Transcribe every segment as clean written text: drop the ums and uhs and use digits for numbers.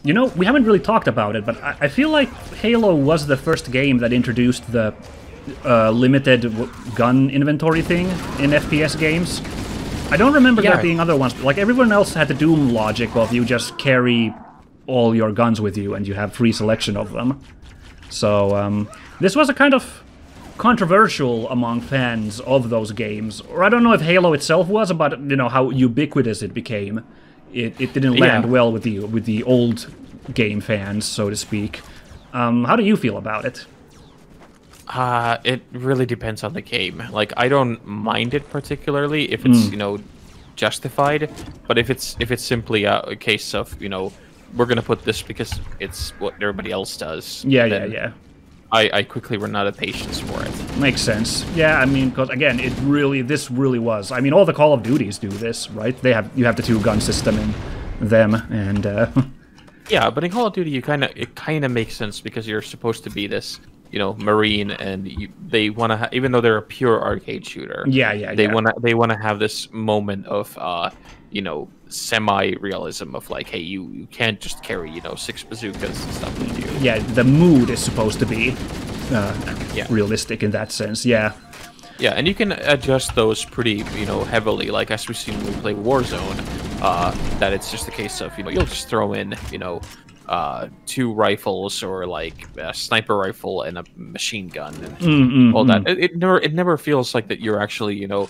You know, we haven't really talked about it, but I feel like Halo was the first game that introduced the limited gun inventory thing in FPS games. I don't remember there being other ones. Like, everyone else had the Doom logic of you just carry all your guns with you and you have free selection of them. So, this was a kind of controversial among fans of those games. Or I don't know if Halo itself was, but, you know, how ubiquitous it became. It didn't land well with the old game fans, so to speak. How do you feel about it? It really depends on the game. Like, I don't mind it particularly if it's you know, justified, but if it's simply a case of, you know, we're gonna put this because it's what everybody else does. Yeah. I quickly run out of patience for it. Makes sense. Yeah, I mean, because again, this really was. I mean, all the Call of Duties do this, right? You have the two-gun system in them, and yeah, but in Call of Duty, it kind of makes sense because you're supposed to be this, you know, Marine, and they want to, even though they're a pure arcade shooter. They want to have this moment of, you know, semi-realism of like, hey, you can't just carry, you know, 6 bazookas and stuff with you. Yeah, the mood is supposed to be realistic in that sense. Yeah, and you can adjust those pretty, you know, heavily. Like as we've seen when we play Warzone, that it's just a case of, you know, you'll just throw in, you know, 2 rifles or like a sniper rifle and a machine gun and all that. It never feels like that you're actually, you know,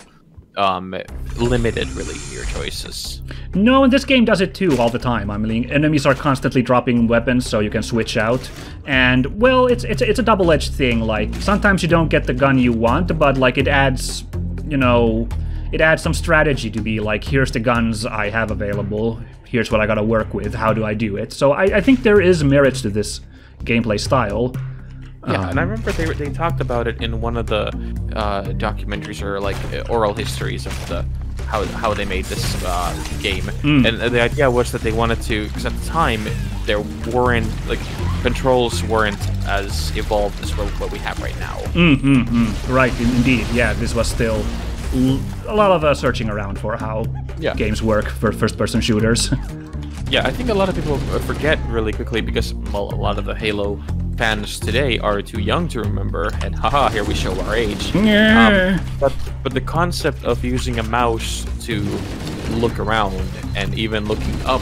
limited really in your choices. No, and this game does it too all the time. I mean, enemies are constantly dropping weapons, so you can switch out. And well, it's a double-edged thing. Like sometimes you don't get the gun you want, but like it adds, you know, it adds some strategy to be like, here's the guns I have available. Here's what I gotta work with. How do I do it? So I think there is merit to this gameplay style. Yeah, and I remember they talked about it in one of the documentaries or like oral histories of the how they made this game, and the idea was that they wanted to, because at the time there weren't, like, controls weren't as evolved as what we have right now. Right, indeed. Yeah, this was still a lot of searching around for how games work for first-person shooters. Yeah, I think a lot of people forget really quickly because, well, a lot of the Halo fans today are too young to remember, and haha, here we show our age. But the concept of using a mouse to look around and even looking up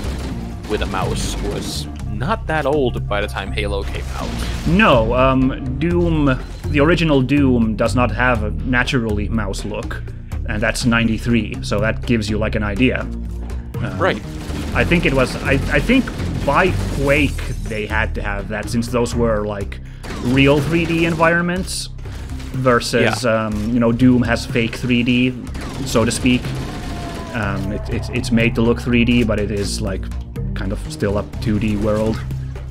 with a mouse was not that old by the time Halo came out. No, Doom, the original Doom, does not have a naturally mouse look, and that's 93, so that gives you like an idea. Right. I think it was, I think by Quake they had to have that, since those were like real 3D environments versus, you know, Doom has fake 3D, so to speak. It's made to look 3D, but it is like kind of still a 2D world.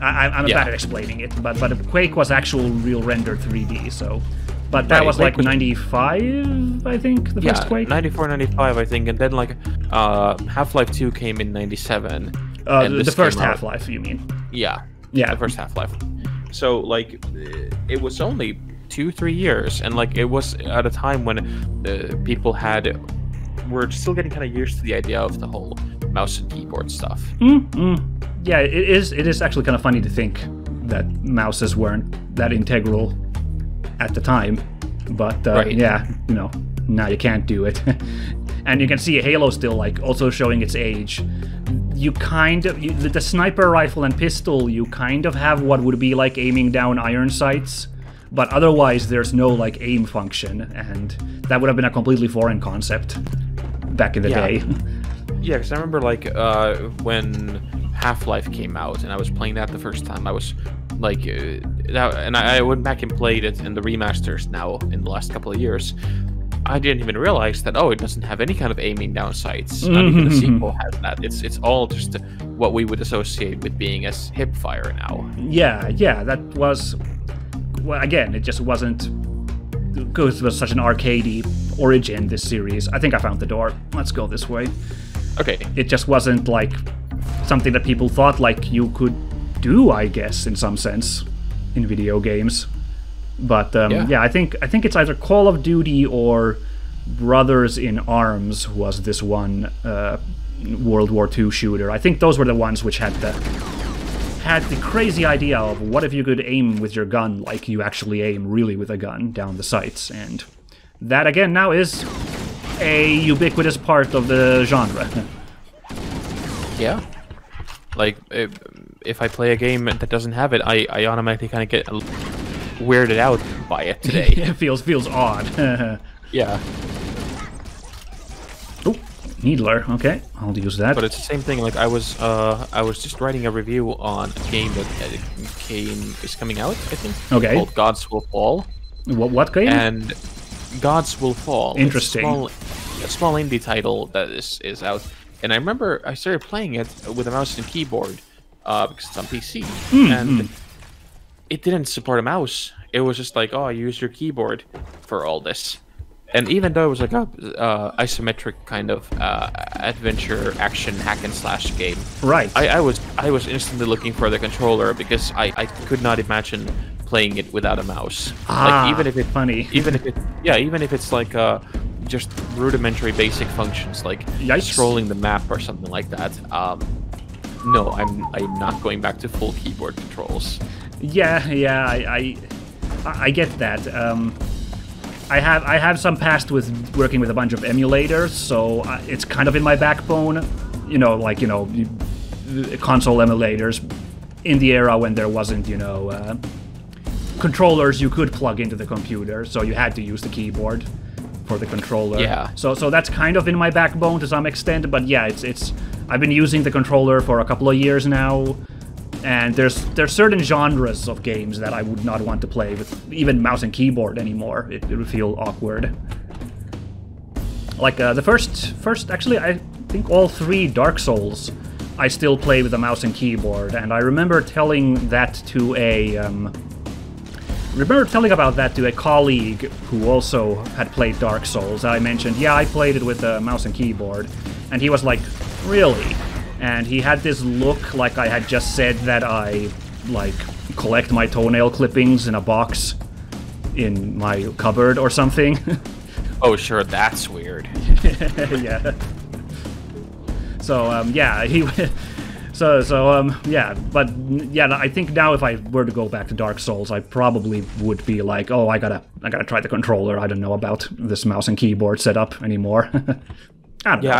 I'm bad at explaining it, but Quake was actual real rendered 3D, so... But that was like 95, I think, the first Quake? 94, 95, I think, and then like Half-Life 2 came in 97. The first Half-Life, you mean? Yeah, the first Half-Life. So, like, it was only 2-3 years, and like, it was at a time when people were still getting kind of used to the idea of the whole mouse and keyboard stuff. Yeah, it is actually kind of funny to think that mouses weren't that integral at the time, but yeah, you know, now you can't do it. And you can see Halo still, like, also showing its age. You kind of, the sniper rifle and pistol, you kind of have what would be like aiming down iron sights, but otherwise there's no like aim function, and that would have been a completely foreign concept back in the day. Yeah, because I remember like when Half-Life came out and I was playing that the first time, I was like, and I went back and played it in the remasters now in the last couple of years. I didn't even realize that, oh, it doesn't have any kind of aiming down sights. Not even the sequel has that. It's all just what we would associate with being as hip fire now. Yeah, that was... Well, again, it just wasn't... Because it was such an arcadey origin, this series. I think I found the door. Let's go this way. Okay. It just wasn't, like, something that people thought, like, you could do, I guess, in some sense, in video games. But, yeah, I think it's either Call of Duty or Brothers in Arms was this one World War II shooter. I think those were the ones which had the had the crazy idea of what if you could aim with your gun like you actually aim really with a gun down the sights, and that again now is a ubiquitous part of the genre. Yeah. Like, if I play a game that doesn't have it, I automatically kind of get weirded out by it today. It feels odd. Yeah. Oh, Needler. Okay, I'll use that. But it's the same thing. Like, I was just writing a review on a game that is coming out, I think. Okay. Called Gods Will Fall. What game? And Gods Will Fall. Interesting. A small indie title that is out. And I remember I started playing it with a mouse and keyboard because it's on PC, and it didn't support a mouse. It was just like, oh, use your keyboard for all this. And even though it was like a isometric kind of adventure action hack and slash game, right? I was instantly looking for the controller because I could not imagine playing it without a mouse. Like, even if it's funny, even if it's like just rudimentary basic functions like Yikes. scrolling the map or something like that. No, I'm not going back to full keyboard controls. Yeah, I get that. I have some past with working with a bunch of emulators, so it's kind of in my backbone. Console emulators in the era when there wasn't, controllers you could plug into the computer, so you had to use the keyboard for the controller. Yeah. So that's kind of in my backbone to some extent, but yeah, it's I've been using the controller for a couple of years now, and there's certain genres of games that I would not want to play with even mouse and keyboard anymore. It would feel awkward. Like the first actually, I think all 3 Dark Souls I still play with a mouse and keyboard, and I remember telling about that to a colleague who also had played Dark Souls. I mentioned, yeah, I played it with a mouse and keyboard, and he was like, really? And he had this look like I had just said that I, like, collect my toenail clippings in a box in my cupboard or something. Oh, sure, that's weird. Yeah. So, yeah, I think now if I were to go back to Dark Souls, I probably would be like, oh, I gotta try the controller. I don't know about this mouse and keyboard setup anymore. I don't know.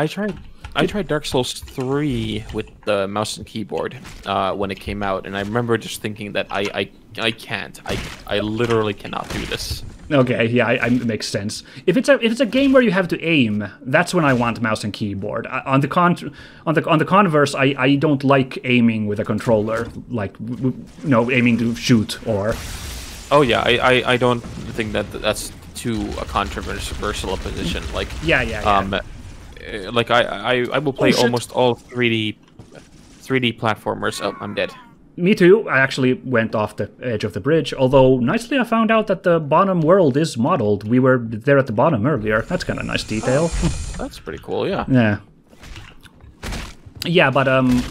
I tried Dark Souls 3 with the mouse and keyboard when it came out, and I remember just thinking that I can't. I literally cannot do this. Okay, yeah, it makes sense. If it's a game where you have to aim, that's when I want mouse and keyboard. On the converse, I don't like aiming with a controller, like aiming to shoot or. Oh yeah, I don't think that's too a controversial position. Like yeah. Like I will play almost all 3D platformers. Oh, I'm dead. Me too. I actually went off the edge of the bridge, although nicely I found out that the bottom world is modeled. We were there at the bottom earlier. That's kind of nice detail. That's pretty cool, yeah. Yeah. Yeah, but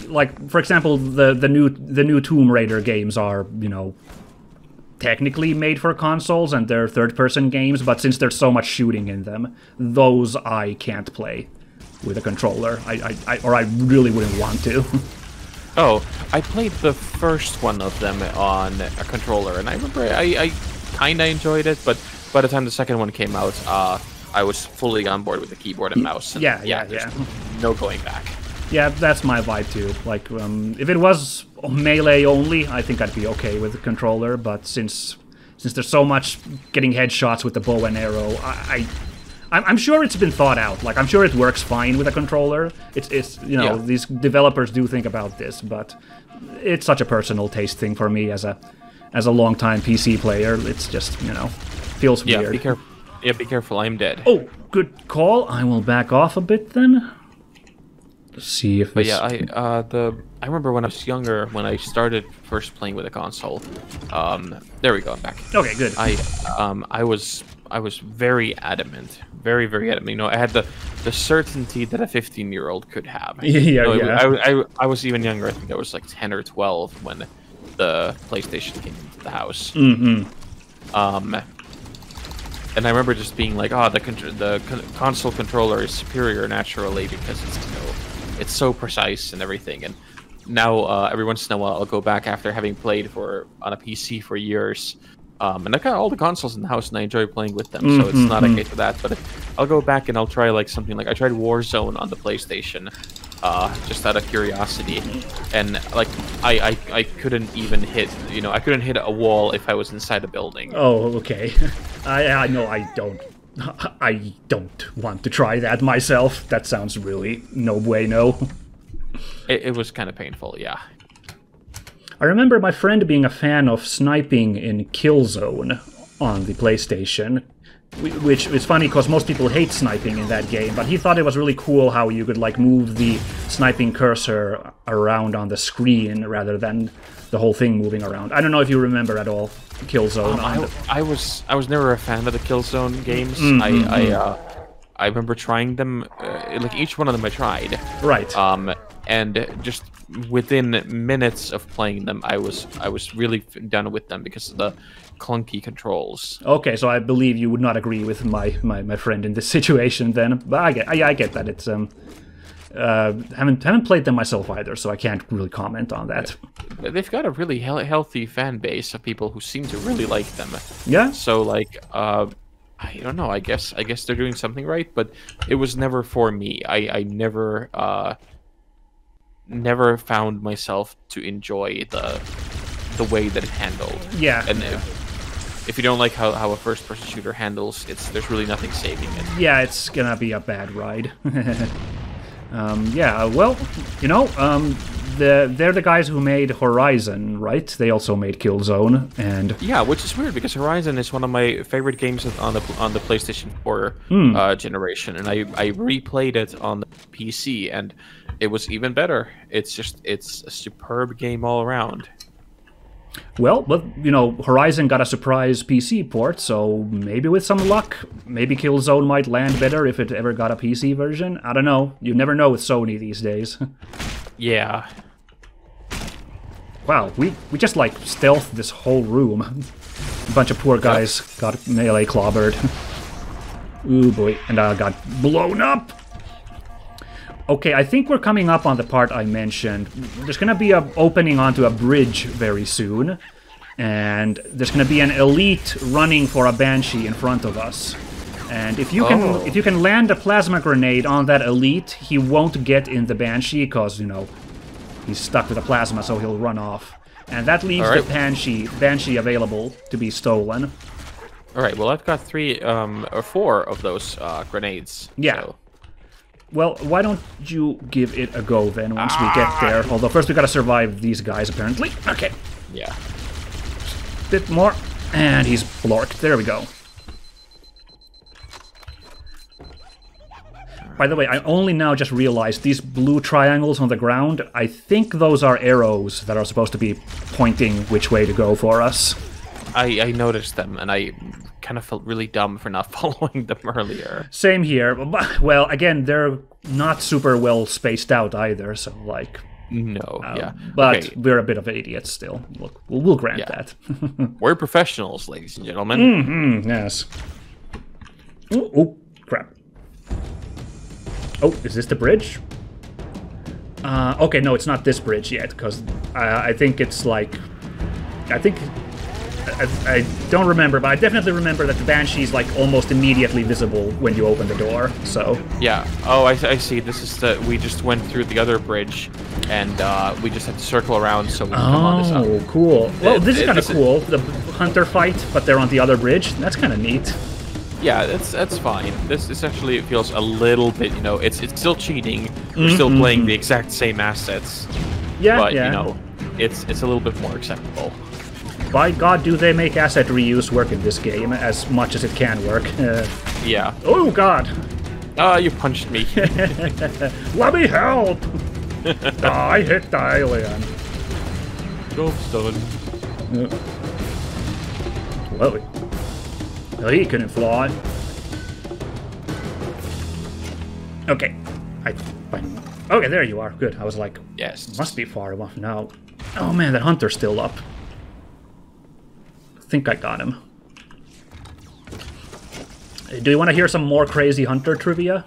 like for example, the new Tomb Raider games are, technically made for consoles and they're third-person games, but since there's so much shooting in them, those I can't play with a controller. I really wouldn't want to. Oh, I played the first one of them on a controller, and I remember I kinda enjoyed it, but by the time the second one came out, I was fully on board with the keyboard and mouse. And yeah. No going back. Yeah, that's my vibe too. Like, if it was melee only, I think I'd be okay with the controller, but since there's so much getting headshots with the bow and arrow, I'm sure it's been thought out. Like, I'm sure it works fine with a controller. It's these developers do think about this, but it's such a personal taste thing for me as a longtime PC player. It's just, feels weird. Be careful, I'm dead. Oh, good call. I will back off a bit then. Let's see if it's... But yeah, I remember when I was younger, when I started first playing with a console. There we go, I'm back. Okay, good. I was very adamant. Very, very adamant. I had the certainty that a 15-year-old could have. Yeah. I was even younger. I think I was like 10 or 12 when the PlayStation came into the house. Mm-hmm. And I remember just being like, oh, the console controller is superior naturally because it's so precise and everything. And now every once in a while I'll go back after having played on a PC for years. And I've got all the consoles in the house, and I enjoy playing with them, so it's not a case of that. But I'll go back and I'll try like something like I tried Warzone on the PlayStation, just out of curiosity, and like I couldn't even hit, I couldn't hit a wall if I was inside a building. Oh, okay. I know I don't want to try that myself. That sounds really no bueno. It was kind of painful, yeah. I remember my friend being a fan of sniping in Killzone on the PlayStation, which is funny because most people hate sniping in that game, but he thought it was really cool how you could like move the sniping cursor around on the screen rather than the whole thing moving around. I don't know if you remember at all Killzone. I was never a fan of the Killzone games. I remember trying them, like each one of them I tried. Right. And just within minutes of playing them, I was really done with them because of the clunky controls. Okay, so I believe you would not agree with my friend in this situation then. But I get that. It's haven't played them myself either, so I can't really comment on that. They've got a really healthy fan base of people who seem to really like them. Yeah. So like, I don't know. I guess they're doing something right, but it was never for me. I never found myself to enjoy the way that it handled. Yeah. And if you don't like how a first-person shooter handles, there's really nothing saving it. Yeah, it's gonna be a bad ride. Yeah, well, they're the guys who made Horizon, right? They also made Killzone, and yeah, which is weird because Horizon is one of my favorite games on the PlayStation 4 generation, and I replayed it on the PC, and it was even better. It's a superb game all around. Well, but Horizon got a surprise PC port, so maybe with some luck, maybe Killzone might land better if it ever got a PC version. I don't know. You never know with Sony these days. Yeah. Wow, we just like stealthed this whole room. A bunch of poor guys got melee clobbered. Ooh boy, and I got blown up. Okay, I think we're coming up on the part I mentioned. There's gonna be an opening onto a bridge very soon, and there's gonna be an elite running for a Banshee in front of us. And if you can land a plasma grenade on that elite, he won't get in the Banshee because he's stuck with a plasma, so he'll run off. And that leaves the Banshee available to be stolen. All right. Well, I've got 3 or 4 of those grenades. Yeah. So. Well, why don't you give it a go then once we get there? Although first we gotta survive these guys, apparently. Okay. Yeah. Bit more. And he's blorked. There we go. By the way, I only now just realized these blue triangles on the ground, I think those are arrows that are supposed to be pointing which way to go for us. I noticed them, and I kind of felt really dumb for not following them earlier. Same here. Well, again, they're not super well spaced out either, so like... No, yeah. But we're a bit of idiots still. Look, we'll grant that. We're professionals, ladies and gentlemen. Mm-hmm, yes. Oh, crap. Oh, is this the bridge? Okay, no, it's not this bridge yet, because I think it's like... I don't remember, but I definitely remember that the Banshee's like almost immediately visible when you open the door, so... Yeah. Oh, I see. This is we just went through the other bridge, and we just had to circle around so we can come on this up. Oh, cool. Well, this is kind of cool, the hunter fight, but they're on the other bridge. That's kind of neat. Yeah, that's fine. This actually feels a little bit, it's still cheating. We're still playing the exact same assets. Yeah, but, yeah. It's a little bit more acceptable. By God, do they make asset reuse work in this game as much as it can work. Yeah. Oh, God. You punched me. Let me help! I hit the alien. Job's done. Well, he couldn't fly. Okay. Okay, there you are. Good. I was like, yes. Must be far enough now. Oh, man, that hunter's still up. I think I got him. Do you want to hear some more crazy hunter trivia?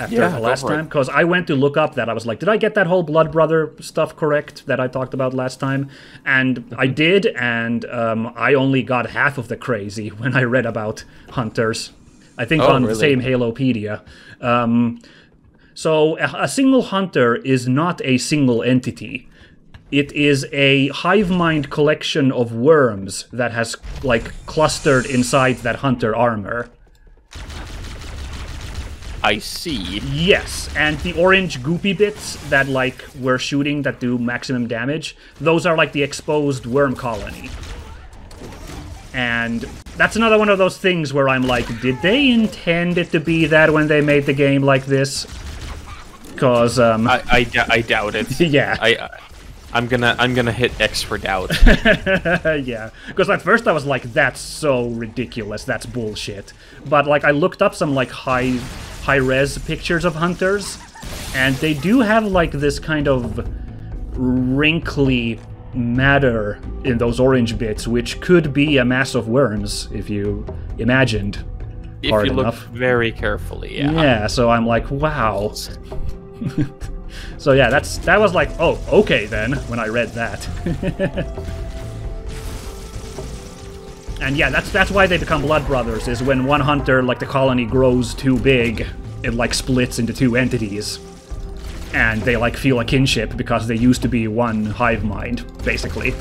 after the last time, because I went to look up that. I was like, did I get that whole Blood Brother stuff correct that I talked about last time? And I did, and I only got half of the crazy when I read about hunters. I think on the same Halopedia. So a single hunter is not a single entity. It is a hive mind collection of worms that has, like, clustered inside that hunter armor. I see. Yes, and the orange goopy bits that, like, we're shooting that do maximum damage, those are, like, the exposed worm colony. And that's another one of those things where I'm like, did they intend it to be that when they made the game like this? Because, I doubt it. Yeah. I'm gonna hit X for doubt. Yeah, because at first I was like, that's so ridiculous, that's bullshit. But like I looked up some like high-res pictures of hunters, and they do have like this kind of wrinkly matter in those orange bits, which could be a mass of worms if you imagined hard enough. If you look very carefully, yeah. Yeah, so I'm like, wow. So yeah, that was like, oh, okay then, when I read that. And yeah, that's why they become blood brothers, is when one hunter, like the colony grows too big, it like splits into two entities. And they like feel a kinship because they used to be one hive mind, basically.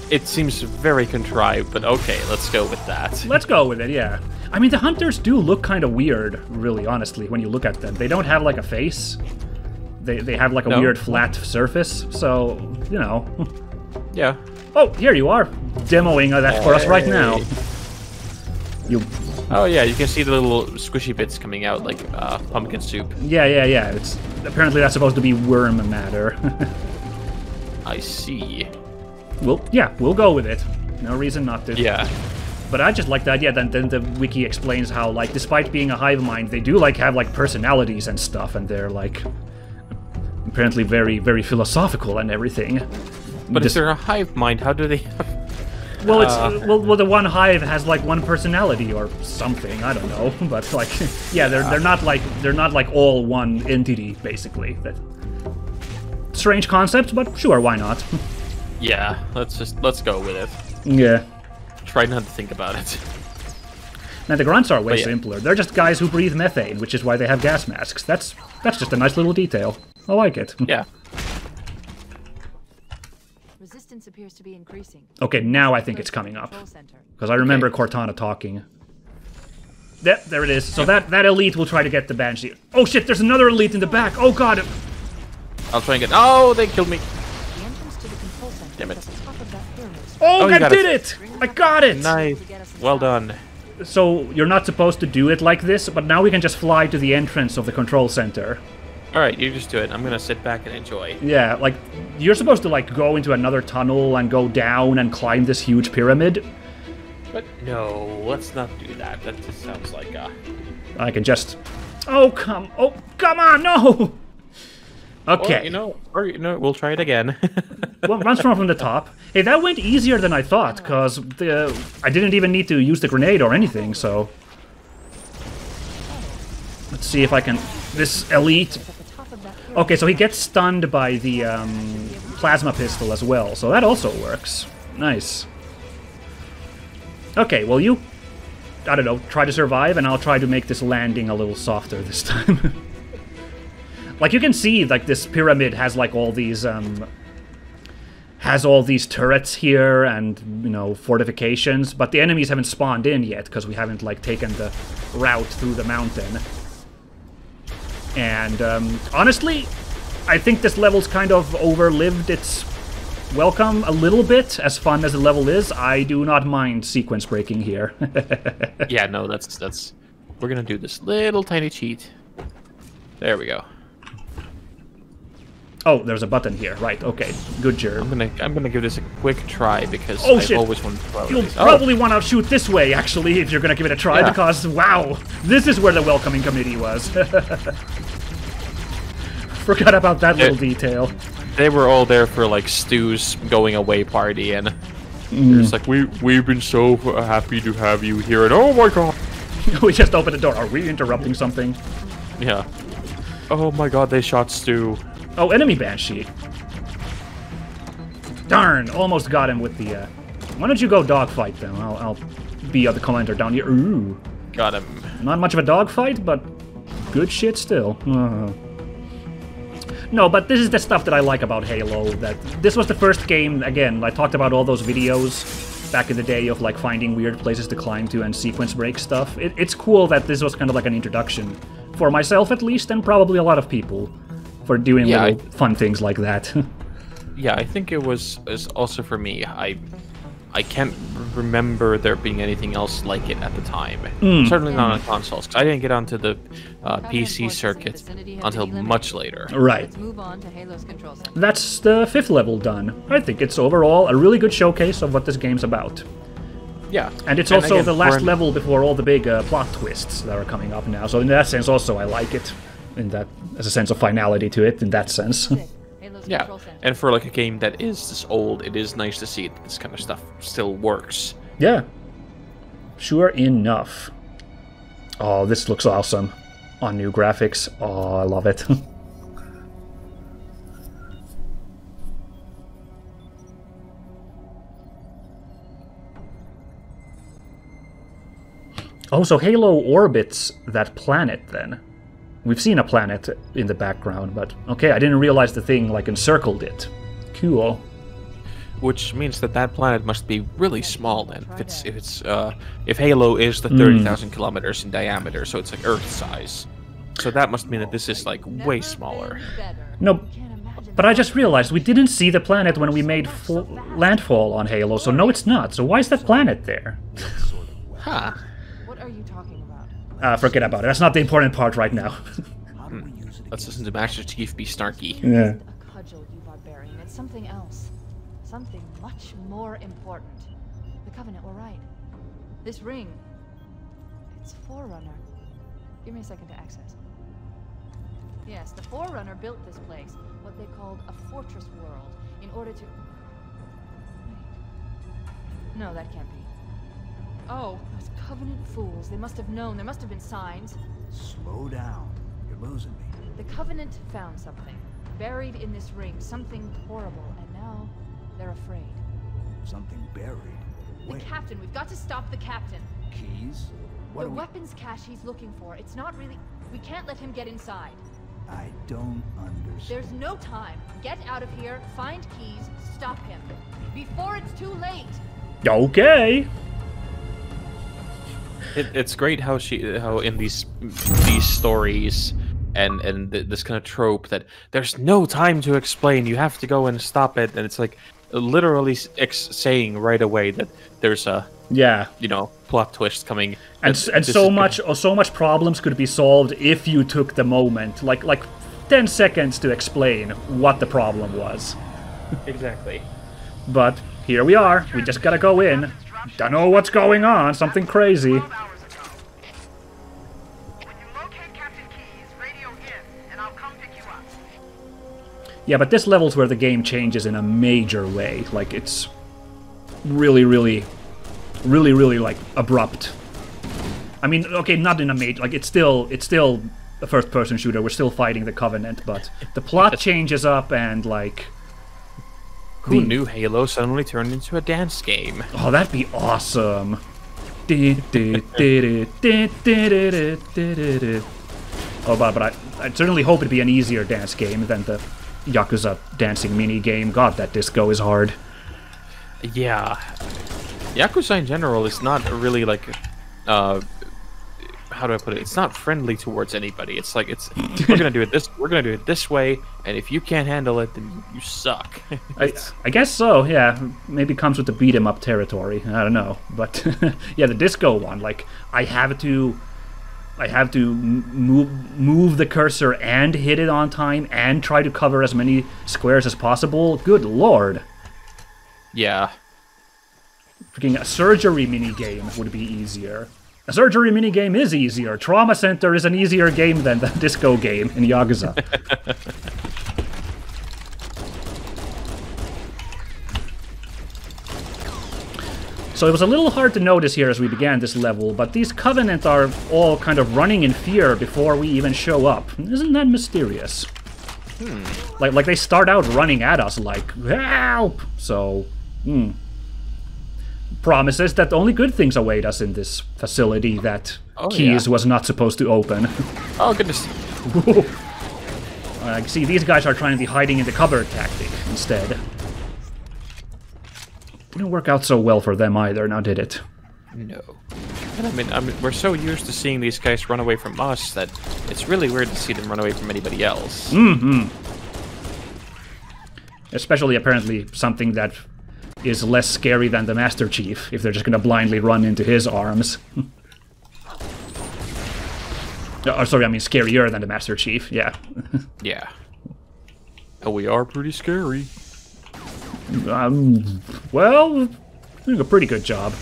It seems very contrived, but okay, let's go with that. Let's go with it, yeah. I mean, the hunters do look kind of weird, really, honestly, when you look at them. They don't have, like, a face. They have, like, a weird flat surface, so, you know. Yeah. Oh, here you are, demoing that for us right now. Oh, yeah, you can see the little squishy bits coming out, like pumpkin soup. Yeah. It's apparently that's supposed to be worm matter. I see. Well, yeah, we'll go with it. No reason not to. Yeah. But I just like the idea that then the wiki explains how, like, despite being a hive mind, they do, like, have, like, personalities and stuff, and they're, like, apparently very, very philosophical and everything. But if they're a hive mind, how do they have... Well, well, the one hive has, like, one personality or something, I don't know, but, like, yeah, they're not like all one entity, basically. Strange concept, but sure, why not? Yeah, let's go with it. Yeah. Try not to think about it. Now the grunts are way simpler. They're just guys who breathe methane, which is why they have gas masks. That's just a nice little detail. I like it. Yeah. Resistance appears to be increasing. Okay, now I think it's coming up. Because I remember Cortana talking. There it is. So that elite will try to get the Banshee. Oh shit, there's another elite in the back. Oh god. I'll try and get... Oh, they killed me. Damn it. Oh, I did it! I got it! Nice. Well done. So, you're not supposed to do it like this, but now we can just fly to the entrance of the control center. Alright, you just do it. I'm gonna sit back and enjoy. Yeah, like, you're supposed to, like, go into another tunnel and go down and climb this huge pyramid. But no, let's not do that. That just sounds like I can just... Oh, come on, no! Okay. Or, we'll try it again. Well, runs from the top. Hey, that went easier than I thought, because I didn't even need to use the grenade or anything, so... Let's see if I can... This elite... Okay, so he gets stunned by the plasma pistol as well, so that also works. Nice. Okay, well you... I don't know, try to survive, and I'll try to make this landing a little softer this time. Like, you can see, like, this pyramid has, like, all these, turrets here and, you know, fortifications, but the enemies haven't spawned in yet, because we haven't, like, taken the route through the mountain. And, honestly, I think this level's kind of overlived its welcome a little bit. As fun as the level is, I do not mind sequence breaking here. Yeah, no, that's... We're gonna do this little tiny cheat. There we go. Oh, there's a button here. Right, okay. Good job. I'm gonna give this a quick try because I always want to throw You'll probably want to shoot this way, actually, if you're gonna give it a try, because, wow, this is where the welcoming committee was. Forgot about that little detail. They were all there for, like, Stu's going away party, and it's like, we've been so happy to have you here, and oh my god! We just opened the door. Are we interrupting something? Yeah. Oh my god, they shot Stu. Oh, enemy Banshee. Darn, almost got him with the... Why don't you go dogfight then? I'll be the commander down here. Ooh. Got him. Not much of a dogfight, but good shit still. No, but this is the stuff that I like about Halo. That this was the first game, again, I talked about all those videos back in the day of like finding weird places to climb to and sequence break stuff. It's cool that this was kind of like an introduction, for myself at least, and probably a lot of people, for doing little fun things like that. Yeah, I think it was also for me. I can't remember there being anything else like it at the time. Certainly not on consoles, because I didn't get onto the PC circuit until much later. Right. Let's move on to Halo's control center. That's the 5th level done. I think it's overall a really good showcase of what this game's about. Yeah. And it's also the last level before all the big plot twists that are coming up now. So in that sense also I like it. In that, as a sense of finality to it, in that sense. Yeah, and for like a game that is this old, it is nice to see that this kind of stuff still works. Yeah. Sure enough. Oh, this looks awesome. On new graphics. Oh, I love it. Oh, so Halo orbits that planet then. We've seen a planet in the background, but okay, I didn't realize the thing like encircled it. Cool. Which means that that planet must be really small then. If Halo is the 30,000 kilometers in diameter, so it's like Earth size. So that must mean that this is like way smaller. No, but I just realized we didn't see the planet when we made landfall on Halo, so no, it's not. So why is that planet there? Huh. What are you talking about? Forget about it. That's not the important part right now. Let's listen to Master Chief be snarky. Yeah. A cudgel, you barbarian. It's something else. Something much more important. The Covenant were right. This ring, it's Forerunner. Give me a second to access. Yes, the Forerunner built this place, what they called a fortress world, in order to... Wait. No, that can't be. Oh, those Covenant fools. They must have known. There must have been signs. Slow down. You're losing me. The Covenant found something. Buried in this ring. Something horrible. And now, they're afraid. Something buried. The Wait. captain. We've got to stop the captain. Keys? What The are we... weapons cache he's looking for. It's not really... We can't let him get inside. I don't understand. There's no time. Get out of here. Find keys. Stop him. Before it's too late. Okay. It's great how in these stories and this kind of trope that there's no time to explain. You have to go and stop it, and it's like literally saying right away that there's a plot twist coming. And so much problems could be solved if you took the moment, like 10 seconds to explain what the problem was. Exactly. But here we are. We just gotta go in. Don't know what's going on. Something crazy. Yeah, but this level's where the game changes in a major way. Like, it's really, like, abrupt. I mean, okay, not in a major... Like, it's still a first-person shooter. We're still fighting the Covenant, but the plot changes up and, like... Who knew Halo suddenly turned into a dance game? Oh, that'd be awesome. Oh, but I certainly hope it'd be an easier dance game than the Yakuza dancing mini-game. God, that disco is hard. Yeah. Yakuza in general is not really like... how do I put it? It's not friendly towards anybody. It's like we're gonna do it this way, and if you can't handle it, then you suck. I guess so. Yeah, maybe comes with the beat 'em up territory. I don't know, but yeah, the disco one. Like I have to move the cursor and hit it on time and try to cover as many squares as possible. Good lord. Yeah. Freaking a surgery minigame would be easier. A surgery minigame is easier. Trauma Center is an easier game than the disco game in Yakuza. So it was a little hard to notice here as we began this level, but these Covenant are all kind of running in fear before we even show up. Isn't that mysterious? Like they start out running at us like, help! So, promises that only good things await us in this facility that Keys was not supposed to open. Oh, goodness. I see these guys are trying to be hiding in the cupboard tactic instead. Didn't work out so well for them either, now did it? No. I mean, we're so used to seeing these guys run away from us that it's really weird to see them run away from anybody else. Especially, apparently, something that is less scary than the Master Chief, if they're just gonna blindly run into his arms. Oh, sorry, I mean scarier than the Master Chief, yeah. Yeah. And we are pretty scary. Well, doing a pretty good job.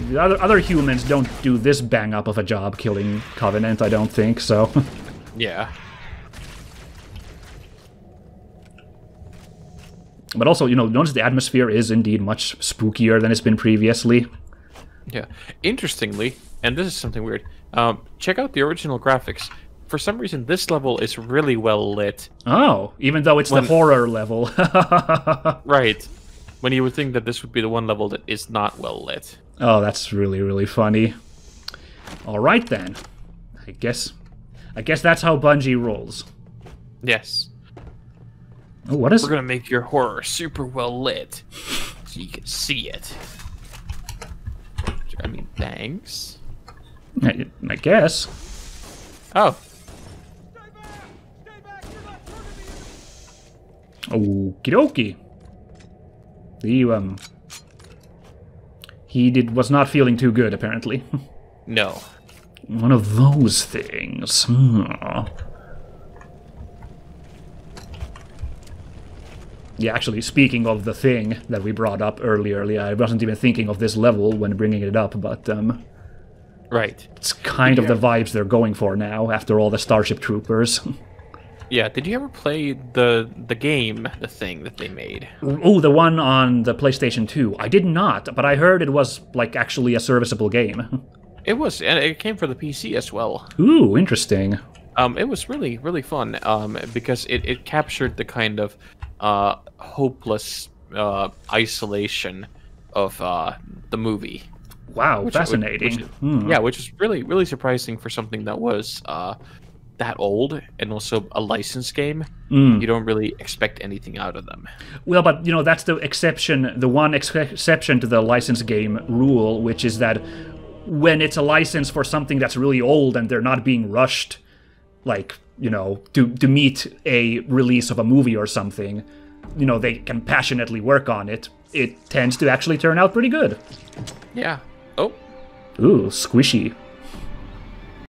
The other humans don't do this bang-up of a job killing Covenant, I don't think, so... Yeah. But also, you know, notice the atmosphere is indeed much spookier than it's been previously. Yeah. Interestingly, and this is something weird, check out the original graphics. For some reason, this level is really well lit. Oh, even though it's the horror level. Right. When you would think that this would be the one level that is not well lit. Oh, that's really, really funny. Alright then. I guess that's how Bungie rolls. Yes. Oh, what is... We're gonna make your horror super well lit, so you can see it. I mean, thanks. I guess. Oh. Okie dokie. He was not feeling too good, apparently. No. One of those things. Yeah, actually, speaking of the thing that we brought up earlier, I wasn't even thinking of this level when bringing it up, but right. It's kind of the vibes they're going for now, after all the Starship Troopers. Yeah, did you ever play the game, the thing that they made? Oh, the one on the PlayStation 2. I did not, but I heard it was, like, actually a serviceable game. It was, and it came for the PC as well. Ooh, interesting. It was really, really fun, because it captured the kind of hopeless isolation of the movie. Wow, fascinating. Yeah, which is really, really surprising for something that was that old and also a licensed game. You don't really expect anything out of them. Well, but, you know, that's the exception, the one exception to the licensed game rule, which is that when it's a license for something that's really old and they're not being rushed, like, you know, to meet a release of a movie or something, you know, they can passionately work on it. It tends to actually turn out pretty good. Yeah. Oh. Ooh, squishy.